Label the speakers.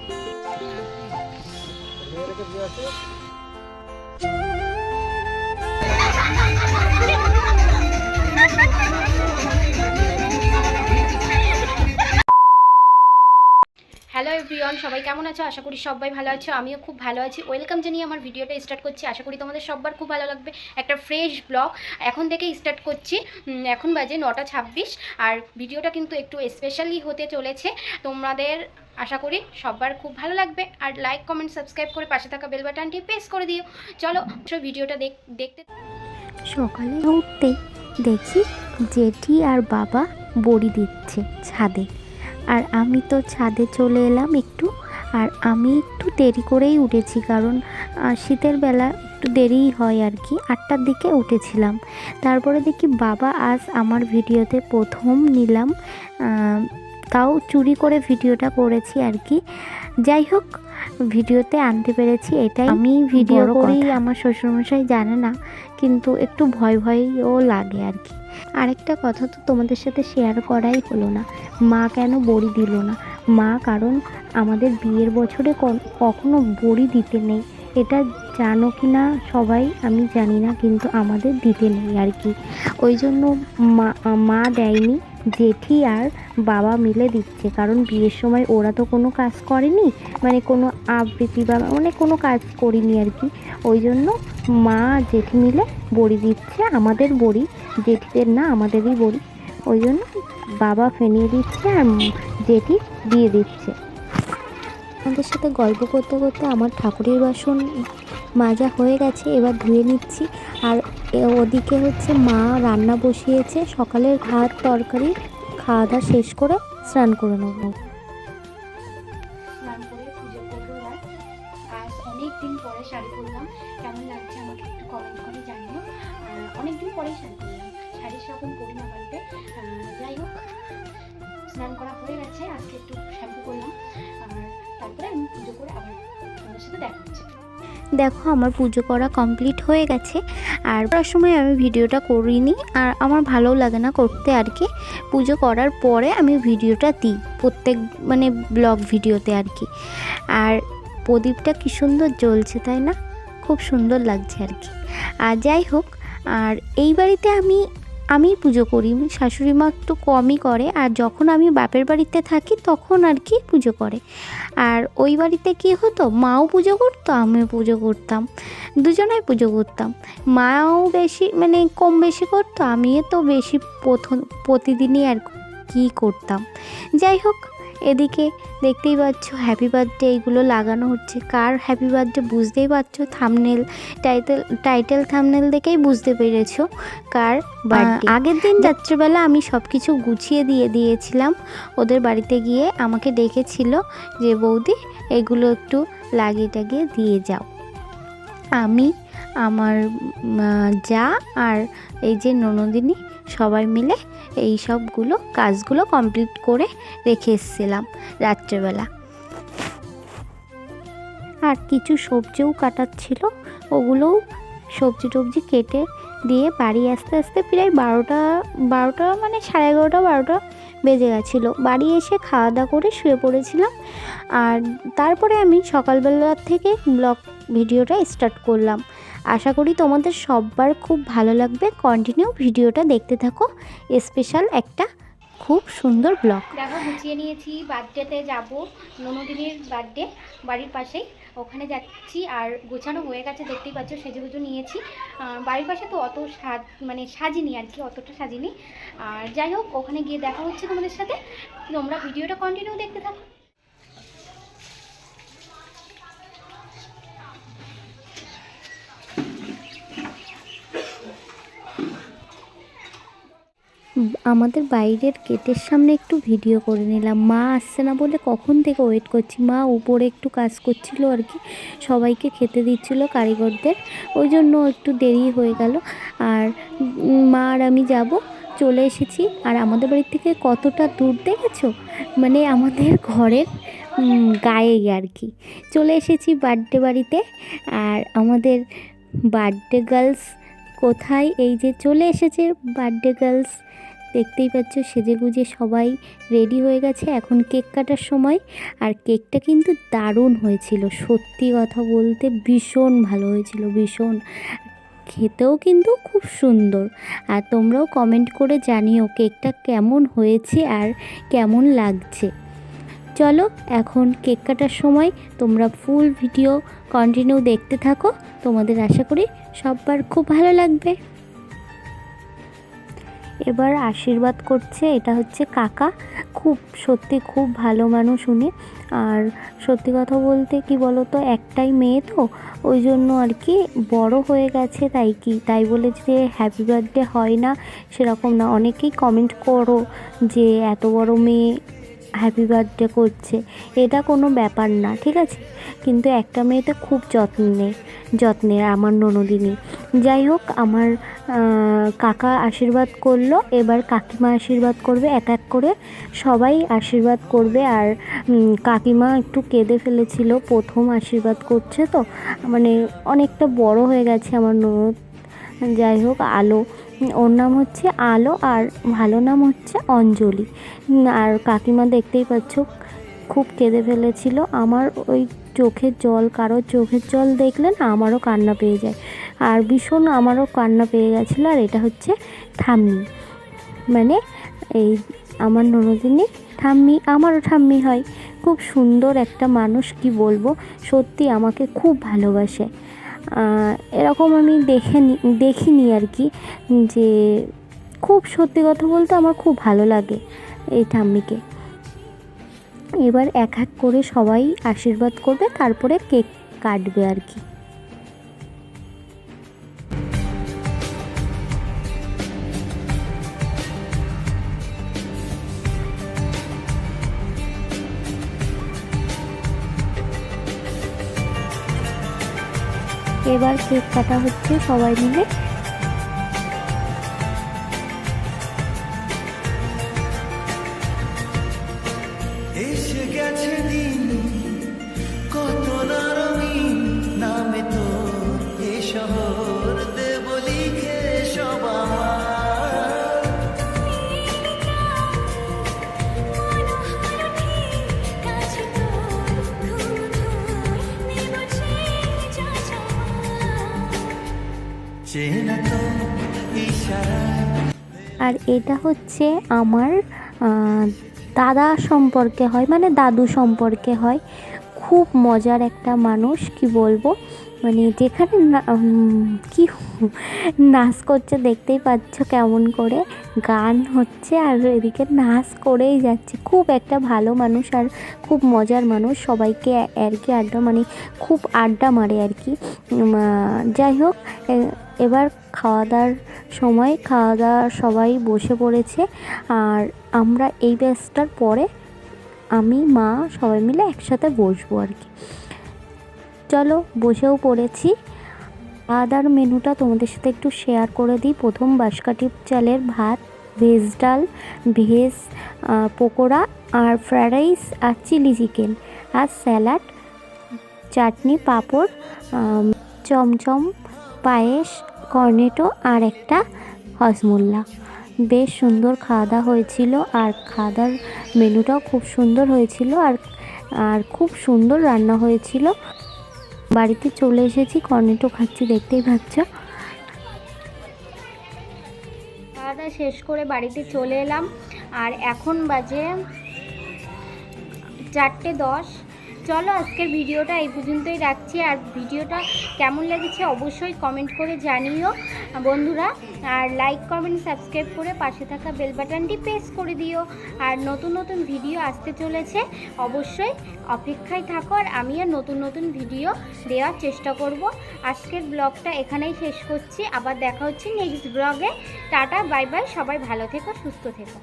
Speaker 1: Hello everyone, সবাই কেমন আছো? আশা করি সবাই ভালো আছো। আমিও খুব ভালো আছি। ওয়েলকাম জানিয়ে আমার ভিডিওটা স্টার্ট করছি। আশা করি তোমাদের সবার খুব ভালো লাগবে। একটা ফ্রেশ ব্লগ এখন থেকেই স্টার্ট করছি। এখন বাজে 9:26 আর ভিডিওটা কিন্তু একটু স্পেশালি হতে চলেছে। তোমাদের আশা করি সবার খুব ভালো লাগবে। আর লাইক, কমেন্ট, সাবস্ক্রাইব করে পাশে থাকা বেল বাটনটি প্রেস করে দিও। চলো ভিডিওটা দেখতে।
Speaker 2: সকালে উঠতে দেখি জেঠি আর বাবা বড়ি দিচ্ছে ছাদে, আর আমি তো ছাদে চলে এলাম একটু। আর আমি একটু দেরি করেই উঠেছি, কারণ শীতের বেলা একটু দেরিই হয় আর কি। 8টার দিকে উঠেছিলাম। তারপরে দেখি বাবা আজ আমার ভিডিওতে প্রথম নিলাম, তাও চুরি করে ভিডিওটা করেছি আর কি। যাই হোক, ভিডিওতে আনতে পেরেছি, এটাই আমি ভিডিও করি। আমার শ্বশুরমশাই জানে না, কিন্তু একটু ভয় ভয়ও লাগে আর কি। আরেকটা কথা তো তোমাদের সাথে শেয়ার করাই হলো না, মা কেন বড়ি দিল না। মা কারণ আমাদের বিয়ের বছরে কখনো বড়ি দিতে নেই, এটা জানো কি না সবাই আমি জানি না, কিন্তু আমাদের দিতে নেই আর কি। ওই জন্য মা দেয়নি, জেঠি আর বাবা মিলে দিচ্ছে। কারণ বিয়ের সময় ওরা তো কোনো কাজ করেনি, মানে কোনো আবৃত্তি বা মানে কোনো কাজ করিনি আর কি। ওই জন্য মা জেঠি মিলে বড়ি দিচ্ছে, আমাদের বড়ি, জেঠিদের না আমাদেরই বড়ি। ওই জন্য বাবা ফেনিয়ে দিচ্ছে আর জেঠি দিয়ে দিচ্ছে। আমাদের সাথে গল্প করতে করতে আমার ঠাকুরের বাসন মাজা হয়ে গেছে, এবার ধুয়ে নিচ্ছি। আর ওদিকে হচ্ছে মা রান্না বসিয়েছে, সকালের ভাত তরকারি খাওয়া দাওয়া শেষ করে স্নান করে নেব।
Speaker 1: স্নান করে পুজো করবো। আজ অনেক দিন পরে শাড়ি পরলাম, কেমন লাগছে আমাকে একটু কমেন্ট করে জানিও। অনেক দিন পরেই শাড়ি পরলাম, শাড়ি সেরকম পরি না বাড়িতে। যাই হোক, স্নান করা হয়ে গেছে, আজকে একটু শ্যাম্পু করলাম। আর তারপরে আমি পুজো করে আবার তোমাদের সাথে দেখা হচ্ছে।
Speaker 2: দেখো আমার পুজো করা কমপ্লিট হয়ে গেছে, আর পড়ার সময় আমি ভিডিওটা করিনি, আর আমার ভালোও লাগে না করতে আর কি। পুজো করার পরে আমি ভিডিওটা দিই প্রত্যেক মানে ব্লগ ভিডিওতে আর কি। আর প্রদীপটা কি সুন্দর জ্বলছে তাই না, খুব সুন্দর লাগছে আর কি। আর যাই হোক, আর এই বাড়িতে আমি পুজো করি, শাশুড়ি মা একটু কমই করে, আর যখন আমি বাপের বাড়িতে থাকি তখন আর কি পুজো করে। আর ওই বাড়িতে কী হতো, মাও পুজো করতো আমিও পুজো করতাম, দুজনেই পুজো করতাম। মাও বেশি মানে কম বেশি করতো, আমিও তো বেশি প্রতিদিনই আর কি করতাম। যাই হোক, এদিকে দেখতেই পাচ্ছ হ্যাপি বার্থডে এইগুলো লাগানো হচ্ছে। কার হ্যাপি বার্থডে বুঝতেই পারছো, থাম্বনেল টাইটেল থাম্বনেল দেখেই বুঝতে পেরেছো কার বার্থডে। আগের দিন রাত্রেবেলা আমি সব কিছু গুছিয়ে দিয়েছিলাম। ওদের বাড়িতে গিয়ে আমাকে ডেকেছিল যে বৌদি এগুলো একটু লাগিয়ে টাগিয়ে দিয়ে যাও। আমি, আমার যা আর এই যে ননদিনী সবাই মিলে এই সবগুলো কাজগুলো কমপ্লিট করে রেখে এসেছিলাম রাত্রেবেলা। আর কিছু সবজিও কাটাচ্ছিল, ওগুলোও সবজি কেটে দিয়ে বাড়ি আসতে আসতে প্রায় 12টা মানে 11:30 12টা বেজে গেছিলো। বাড়ি এসে খাওয়া দাওয়া করে শুয়ে পড়েছিলাম। আর তারপরে আমি সকালবেলার থেকে ব্লগ ভিডিওটা স্টার্ট করলাম। আশা করি তোমাদের সবার খুব ভালো লাগবে, কন্টিনিউ ভিডিওটা দেখতে থাকো। স্পেশাল একটা খুব সুন্দর ব্লগ।
Speaker 1: দেখো গুছিয়ে নিয়েছি, বার্থডেতে যাব, ননদিনীর বার্থডে বাড়ির পাশেই, ওখানে যাচ্ছি। আর গোছানো হয়ে গেছে, দেখতেই পাচ্ছ সেজেগুজো নিয়েছি। বাড়ির পাশে তো অত সাজিনি আর কি, অতটা সাজিনি। আর যাই হোক, ওখানে গিয়ে দেখা হচ্ছে তোমাদের সাথে। তোমরা ভিডিওটা কন্টিনিউ দেখতে থাকো।
Speaker 2: আমাদের বাইরের গেটের সামনে একটু ভিডিও করে নিলাম। মা আসছে না বলে কখন থেকে ওয়েট করছি। মা উপরে একটু কাজ করছিল আর কি, সবাইকে খেতে দিচ্ছিল কারিগরদের, ওই জন্য একটু দেরি হয়ে গেল। আর মা আর আমি যাব, চলে এসেছি। আর আমাদের বাড়ি থেকে কতটা দূর দেখেছো, মানে আমাদের ঘরের গায়েই আর কি। চলে এসেছি বার্থডে বাড়িতে। আর আমাদের বার্থডে গার্লস কোথায়, এই যে চলে এসেছে বার্থডে গার্লস। দেখতেই পাচ্ছ সেজেগুজে সবাই রেডি হয়ে গেছে, এখন কেক কাটার সময়। আর কেকটা কিন্তু দারুণ হয়েছিল, সত্যি কথা বলতে ভীষণ ভালো হয়েছিল, ভীষণ। খেতেও কিন্তু খুব সুন্দর। আর তোমরাও কমেন্ট করে জানিও কেকটা কেমন হয়েছে আর কেমন লাগছে। চলো এখন কেক কাটার সময় তোমরা ফুল ভিডিও কন্টিনিউ দেখতে থাকো, তোমাদের আশা করি সবার খুব ভালো লাগবে। এবার আশীর্বাদ করছে, এটা হচ্ছে কাকা, খুব সত্যি খুব ভালো মানুষ উনি। আর সত্যি কথা বলতে কি বলো তো, একটাই মেয়ে তো, ওই জন্য আর কি বড় হয়ে গেছে, তাই বলে যে হ্যাপি বার্থডে হয় না সেরকম না। অনেকেই কমেন্ট করো যে এত বড় মেয়ে হ্যাপি বার্থডে করছে, এটা কোনো ব্যাপার না, ঠিক আছে। কিন্তু একটা মেয়েতে খুব যত্নের আমার ননদিনী। যাই হোক, আমার কাকা আশীর্বাদ করলো, এবার কাকিমা আশীর্বাদ করবে, এক এক করে সবাই আশীর্বাদ করবে। আর কাকিমা একটু কেঁদে ফেলেছিল, প্রথম আশীর্বাদ করছে তো, মানে অনেকটা বড় হয়ে গেছে আমার ননদ। যাই হোক, আলো, ওর নাম হচ্ছে আলো আর ভালো নাম হচ্ছে অঞ্জলি। আর কাকিমা দেখতেই পাচ্ছ খুব কেঁদে ফেলেছিল। আমার ওই চোখের জল, কারোর চোখের জল দেখলে না আমারও কান্না পেয়ে যায়, আর ভীষণ আমারও কান্না পেয়ে গেছিলো। আর এটা হচ্ছে ঠাম্মি, মানে এই আমার ননদিনী ঠাম্মি, আমারও ঠাম্মি হয়। খুব সুন্দর একটা মানুষ, কি বলবো, সত্যি আমাকে খুব ভালোবাসে। এরকম আমি দেখিনি আর কি, যে খুব সত্যি কথা বলতে আমার খুব ভালো লাগে এই ঠাম্মিকে। এবার এক এক করে সবাই আশীর্বাদ করবে, তারপরে কেক কাটবে আর কি। এবার কেক কাটা হচ্ছে সবাই মিলে।
Speaker 3: এসে গেছে দিন কত না রঙিন, নামে তো এ শহর দেব লিখে সব আমার। চেনা তো ইশারায়।
Speaker 2: আর এটা হচ্ছে আমার দাদা সম্পর্কে হয়, মানে দাদু সম্পর্কে হয়। খুব মজার একটা মানুষ, কি বলবো, মানে যেখানে নাচ করছে দেখতেই পাচ্ছ কেমন করে, গান হচ্ছে আর এদিকে নাচ করেই যাচ্ছে। খুব একটা ভালো মানুষ আর খুব মজার মানুষ, সবাইকে আর কি আড্ডা, মানে খুব আড্ডা মারে আর কি। যাই হোক, এবার খাওয়া দাওয়ার সবাই বসে পড়েছে। আর আমরা এই ব্যাচটার পরে আমি, মা সবাই মিলে একসাথে বসবো আর কি। চলো বসেও পড়েছি। খাওয়া দাওয়ার মেনুটা তোমাদের সাথে একটু শেয়ার করে দিই। প্রথম বাঁশকাঠি চালের ভাত, ভেজ ডাল, ভেজ পকোড়া আর ফ্রায়েড রাইস আর চিলি চিকেন আর স্যালাড, চাটনি, পাঁপড়, চমচম, পায়েস, কর্নেটো আর একটা হজমোল্লা। বেশ সুন্দর খাওয়া দাওয়া হয়েছিল, আর খাওয়া দাওয়ার মেনুটাও খুব সুন্দর হয়েছিল, আর খুব সুন্দর রান্না হয়েছিল। বাড়িতে চলে এসেছি, কর্নেটো খাচ্ছি, দেখতেই পাচ্ছ।
Speaker 1: খাওয়া দাওয়া শেষ করে বাড়িতে চলে এলাম, আর এখন বাজে 4:10। চলো আজকের ভিডিওটা এই পর্যন্তই রাখছি। আর ভিডিওটা কেমন লেগেছে অবশ্যই কমেন্ট করে জানিও বন্ধুরা, আর লাইক কমেন্ট সাবস্ক্রাইব করে পাশে থাকা বেল বাটনটি প্রেস করে দিও। আর নতুন নতুন ভিডিও আসতে চলেছে, অবশ্যই অপেক্ষায় থাকো, আর আমিও নতুন নতুন ভিডিও দেওয়ার চেষ্টা করব। আজকের ব্লগটা এখানেই শেষ করছি, আবার দেখা হচ্ছে নেক্সট ব্লগে। টাটা, বাই বাই, সবাই ভালো থেকো, সুস্থ থেকো।